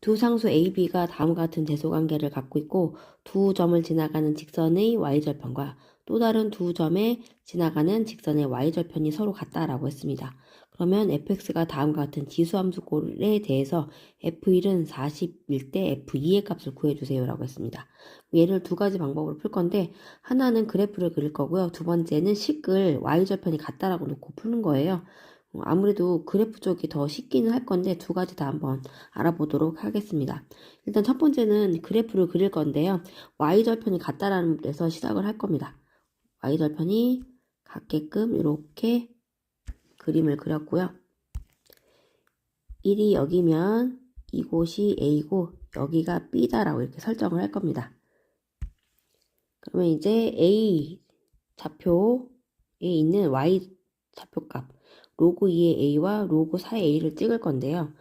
두 상수 AB가 다음과 같은 대소관계를 갖고 있고 두 점을 지나가는 직선의 y절편과 또 다른 두 점에 지나가는 직선의 y절편이 서로 같다라고 했습니다. 그러면 fx가 다음과 같은 지수함수꼴에 대해서 f1은 40일 때 f2의 값을 구해주세요 라고 했습니다. 얘를 두 가지 방법으로 풀 건데 하나는 그래프를 그릴 거고요. 두 번째는 식을 y절편이 같다라고 놓고 푸는 거예요. 아무래도 그래프 쪽이 더 쉽기는 할 건데 두 가지 다 한번 알아보도록 하겠습니다. 일단 첫 번째는 그래프를 그릴 건데요. y절편이 같다라는 데서 시작을 할 겁니다. y절편이 같게끔 이렇게 그림을 그렸고요. 1이 여기면 이곳이 A고 여기가 B다라고 이렇게 설정을 할 겁니다. 그러면 이제 A 좌표에 있는 Y 좌표값 로그 2의 A와 로그 4의 A를 찍을 건데요.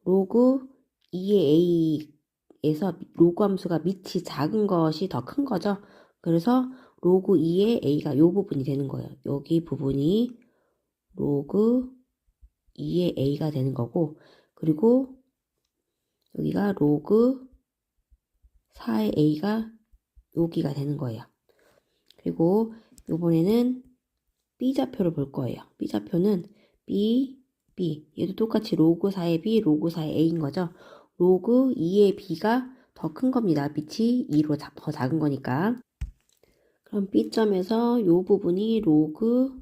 로그 2의 A에서 로그 함수가 밑이 작은 것이 더 큰 거죠. 그래서 로그 2의 A가 이 부분이 되는 거예요. 여기 부분이 로그 2의 A가 되는 거고 그리고 여기가 로그 4의 A가 여기가 되는 거예요. 그리고 이번에는 B좌표를 볼 거예요. B좌표는 B, 얘도 똑같이 로그 4의 B, 로그 4의 A인 거죠. 로그 2의 B가 더 큰 겁니다. 밑이 2로 더 작은 거니까. 그럼 B점에서 이 부분이 로그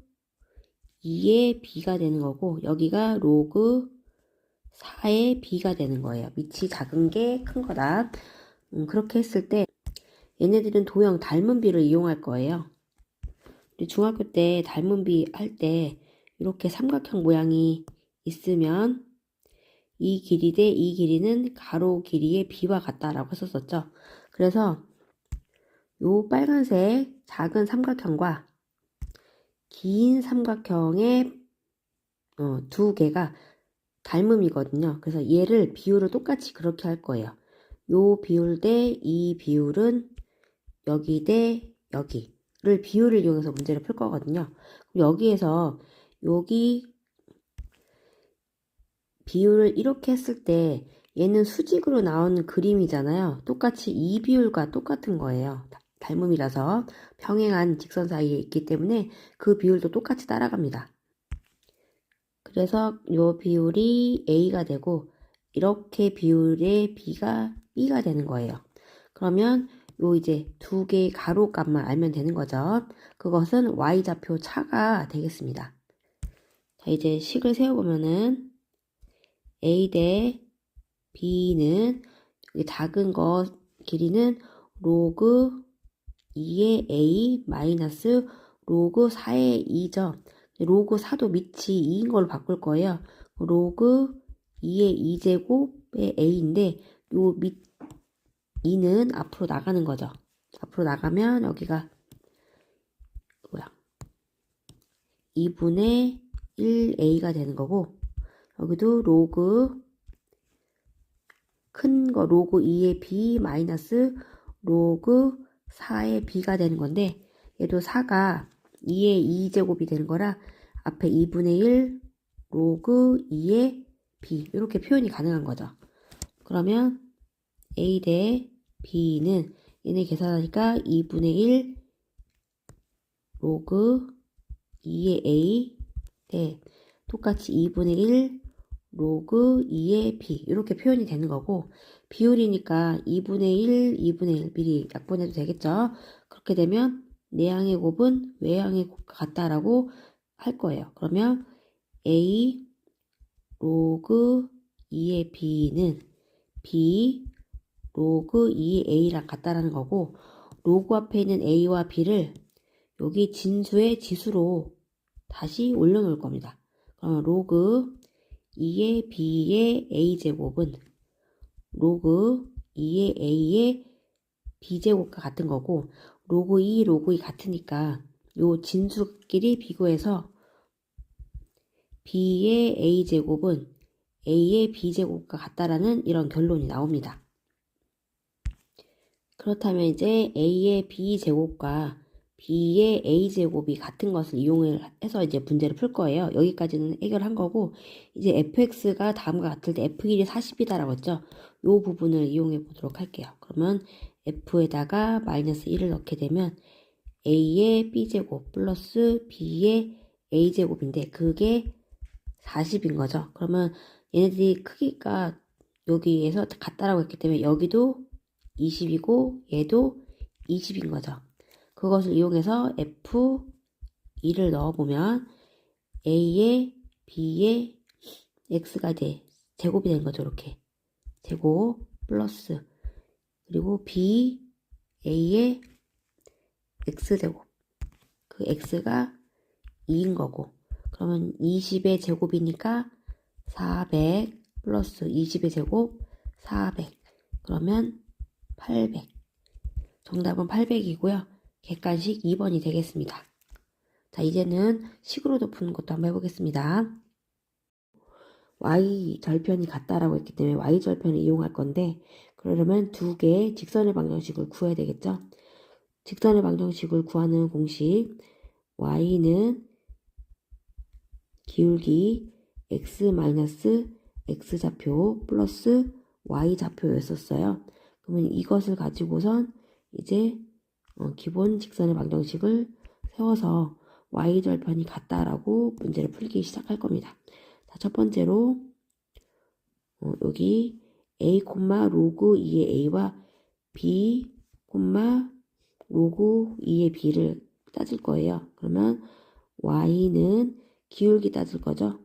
2의 B가 되는 거고 여기가 로그 4의 B가 되는 거예요. 밑이 작은 게 큰 거다. 그렇게 했을 때 얘네들은 도형 닮은 비를 이용할 거예요. 우리 중학교 때 닮은 비 할 때 이렇게 삼각형 모양이 있으면 이 길이 대 이 길이는 가로 길이의 비와 같다라고 했었죠. 그래서 요 빨간색 작은 삼각형과 긴 삼각형의 두 개가 닮음이거든요. 그래서 얘를 비율을 똑같이 그렇게 할 거예요. 요 비율 대 이 비율은 여기 대 여기를 비율을 이용해서 문제를 풀 거거든요. 여기에서 여기 비율을 이렇게 했을 때 얘는 수직으로 나오는 그림이잖아요. 똑같이 이 비율과 똑같은 거예요. 닮음이라서 평행한 직선 사이에 있기 때문에 그 비율도 똑같이 따라갑니다. 그래서 이 비율이 A가 되고 이렇게 비율의 B가 B가 되는 거예요. 그러면 요 이제 두 개의 가로값만 알면 되는 거죠. 그것은 Y좌표 차가 되겠습니다. 자, 이제 식을 세워보면은 A 대 B는 여기 작은 거 길이는 로그 2의 A 마이너스 로그 4의 2죠. 로그 4도 밑이 2인 걸로 바꿀 거예요. 로그 2의 2제곱의 A인데 요 밑 2는 앞으로 나가는 거죠. 앞으로 나가면 여기가 뭐야? 2분의 1A가 되는 거고 여기도 로그 큰 거 로그 2의 B 마이너스 로그 4의 B가 되는 건데 얘도 4가 2의 2제곱이 되는 거라 앞에 2분의 1 로그 2의 B 이렇게 표현이 가능한 거죠. 그러면 A 대 B는 얘네 계산하니까 2분의 1 로그 2의 A 대 똑같이 2분의 1 로그 2의 B 이렇게 표현이 되는 거고 비율이니까 2분의 1, 2분의 1 미리 약분해도 되겠죠. 그렇게 되면 내항의 곱은 외항의 곱과 같다라고 할 거예요. 그러면 A 로그 2의 B는 B 로그 2의 A랑 같다라는 거고 로그 앞에 있는 A와 B를 여기 진수의 지수로 다시 올려놓을 겁니다. 그러면 로그 2의 B의 A제곱은 로그 2의 A의 B제곱과 같은 거고 로그 2, 로그 2 같으니까 요 진수끼리 비교해서 B의 A제곱은 A의 B제곱과 같다라는 이런 결론이 나옵니다. 그렇다면 이제 A의 B제곱과 b의 a제곱이 같은 것을 이용해서 이제 문제를 풀 거예요. 여기까지는 해결한 거고, 이제 fx가 다음과 같을 때 f1이 40이다라고 했죠. 이 부분을 이용해 보도록 할게요. 그러면 f에다가 마이너스 1을 넣게 되면 a의 b제곱 플러스 b의 a제곱인데 그게 40인 거죠. 그러면 얘네들이 크기가 여기에서 같다라고 했기 때문에 여기도 20이고 얘도 20인 거죠. 그것을 이용해서 F2를 넣어보면 A에 B에 X가 제곱이 된 거죠. 이렇게 제곱 플러스 그리고 B A에 X제곱 그 X가 2인 거고 그러면 20의 제곱이니까 400 플러스 20의 제곱 400 그러면 800 정답은 800이고요. 객관식 2번이 되겠습니다. 자, 이제는 식으로도 푸는 것도 한번 해보겠습니다. y 절편이 같다라고 했기 때문에 y 절편을 이용할 건데 그러려면 두 개의 직선의 방정식을 구해야 되겠죠. 직선의 방정식을 구하는 공식 y는 기울기 x-x좌표 플러스 y좌표였었어요. 그러면 이것을 가지고선 이제 기본 직선의 방정식을 세워서 y절편이 같다라고 문제를 풀기 시작할 겁니다. 자, 첫 번째로 여기 a, 로그 2의 a와 b, 로그 2의 b를 따질 거예요. 그러면 y는 기울기 따질 거죠.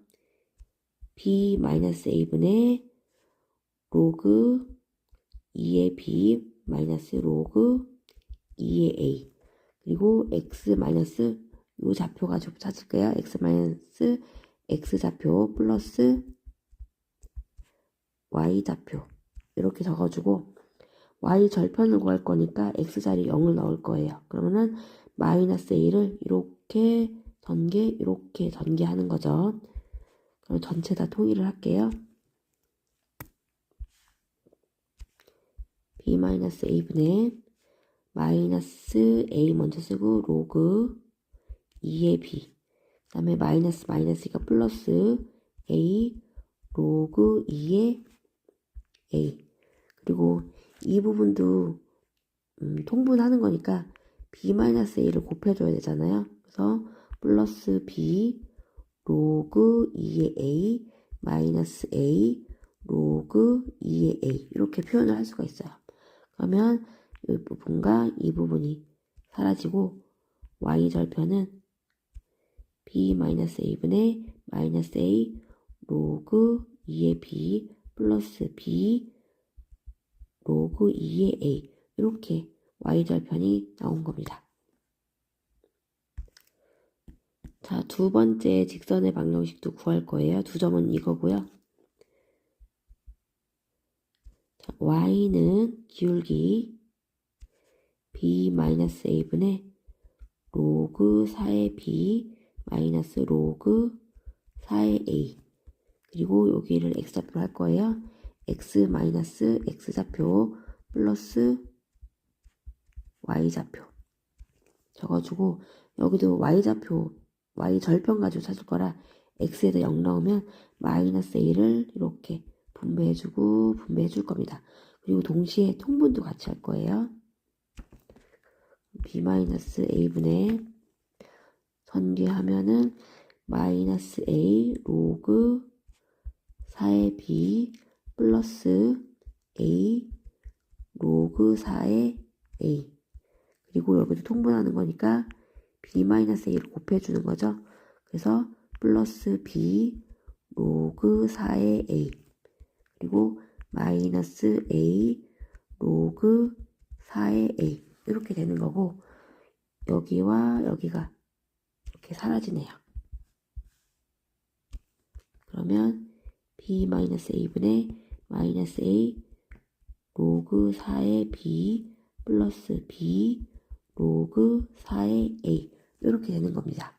b-a분의 로그 2의 b 마이너스 로그 2의 a 그리고 x 마이너스 요 좌표 가지고 찾을게요. x 마이너스 x 좌표 플러스 y 좌표 이렇게 적어주고 y 절편을 구할 거니까 x 자리 0을 넣을 거예요. 그러면은 마이너스 a를 이렇게 이렇게 전개하는 거죠. 그럼 전체 다 통일을 할게요. b-a분의 마이너스 a 먼저 쓰고 로그 2의 b 그 다음에 마이너스가 플러스 a 로그 2의 a 그리고 이 부분도 통분하는 거니까 b-a를 곱해줘야 되잖아요. 그래서 플러스 b 로그 2의 a 마이너스 a 로그 2의 a 이렇게 표현을 할 수가 있어요. 그러면 이 부분과 이 부분이 사라지고 y절편은 b-a분의 마이너스 a 로그 2의 b 플러스 b 로그 2의 a 이렇게 y절편이 나온 겁니다. 자, 두 번째 직선의 방정식도 구할 거예요. 두 점은 이거고요. 자, y는 기울기 b-a분의 로그 4의 b 마이너스 로그 4의 a 그리고 여기를 x좌표로 할 거예요. x 마이너스 x좌표 플러스 y좌표 적어주고 여기도 y좌표 y절편 가지고 찾을 거라 x에다 0 넣으면 마이너스 a를 이렇게 분배해줄 겁니다. 그리고 동시에 통분도 같이 할 거예요. b-a분의 전개하면은 마이너스 a 로그 4의 b 플러스 a 로그 4의 a 그리고 여기도 통분하는 거니까 b-a를 곱해주는 거죠. 그래서 플러스 b 로그 4의 a 그리고 마이너스 a 로그 4의 a 이렇게 되는 거고 여기와 여기가 이렇게 사라지네요. 그러면 b-a분의 마이너스 a 로그 4의 b 플러스 b 로그 4의 a 이렇게 되는 겁니다.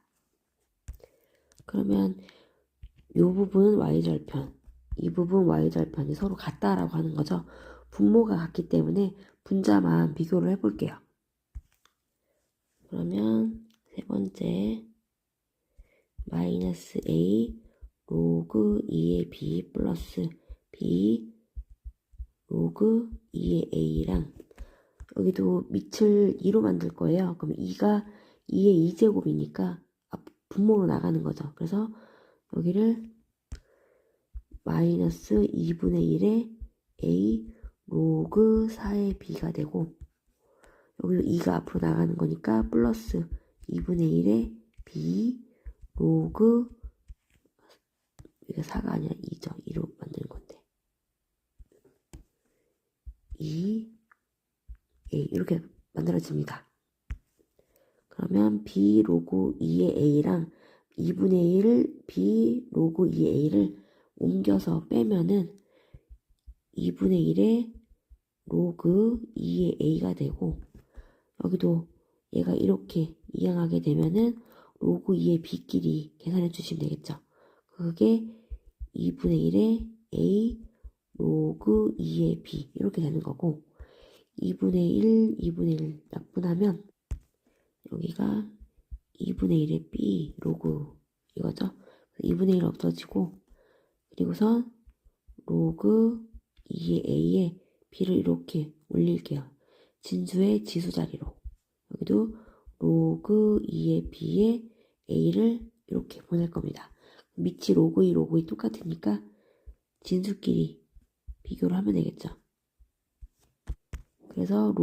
그러면 이 부분 y절편, 이 부분 y절편이 서로 같다라고 하는 거죠. 분모가 같기 때문에 분자만 비교를 해볼게요. 그러면 세 번째 마이너스 a 로그 2의 b 플러스 b 로그 2의 a랑 여기도 밑을 2로 만들 거예요. 그럼 2가 2의 2제곱이니까 분모로 나가는 거죠. 그래서 여기를 마이너스 2분의 1의 a 로그 4의 b가 되고 여기도 2가 앞으로 나가는 거니까 플러스 2분의 1의 b 로그 이게 4가 아니라 2죠. 2로 만드는 건데 2 a 이렇게 만들어집니다. 그러면 b 로그 2의 a랑 2분의 1 b 로그 2의 a를 옮겨서 빼면은 2분의 1의 로그 2의 a가 되고 여기도 얘가 이렇게 이항하게 되면은 로그 2의 b끼리 계산해 주시면 되겠죠. 그게 2분의 1의 a 로그 2의 b 이렇게 되는 거고 2분의 1, 2분의 1 약분하면 여기가 2분의 1의 b 로그 이거죠. 2분의 1 없어지고 그리고선 로그 2의 a에 b를 이렇게 올릴게요. 진수의 지수 자리로 여기도 로그 2의 b에 a를 이렇게 보낼 겁니다. 밑이 로그 2, 로그 2 똑같으니까 진수끼리 비교를 하면 되겠죠. 그래서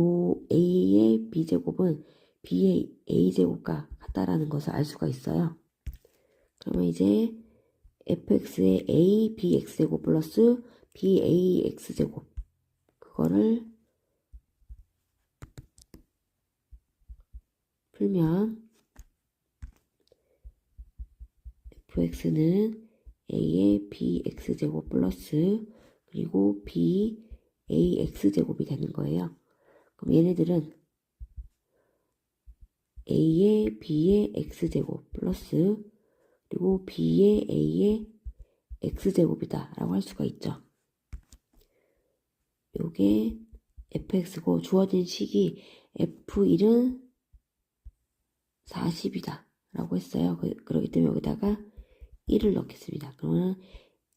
a의 b제곱은 b의 a제곱과 같다라는 것을 알 수가 있어요. 그러면 이제 fx의 a bx제곱 플러스 bax제곱 그거를 풀면 fx는 a의 bx제곱 플러스 그리고 bax제곱이 되는 거예요. 그럼 얘네들은 a의 b의 x제곱 플러스 그리고 b의 a의 x제곱이다 라고 할 수가 있죠. 요게 fx고 주어진 식이 f1은 40이다 라고 했어요. 그렇기 때문에 여기다가 1을 넣겠습니다. 그러면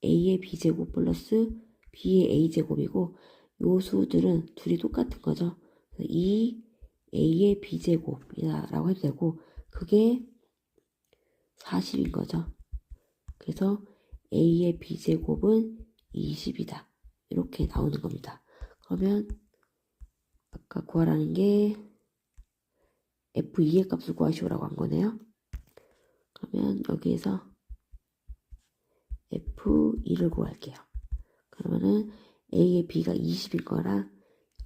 a의 b제곱 플러스 b의 a제곱이고 요 수들은 둘이 똑같은 거죠. 2a의 b제곱이다 라고 해도 되고 그게 40인 거죠. 그래서 a의 b제곱은 20이다. 이렇게 나오는 겁니다. 그러면 아까 구하라는 게 f2의 값을 구하시오라고 한 거네요. 그러면 여기에서 f2를 구할게요. 그러면은 a의 b가 20일 거라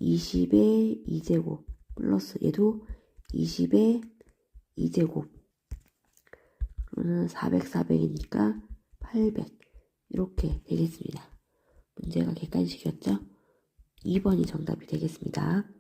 20의 2제곱 플러스 얘도 20의 2제곱 그러면 400, 400이니까 800 이렇게 되겠습니다. 문제가 객관식이었죠? 2번이 정답이 되겠습니다.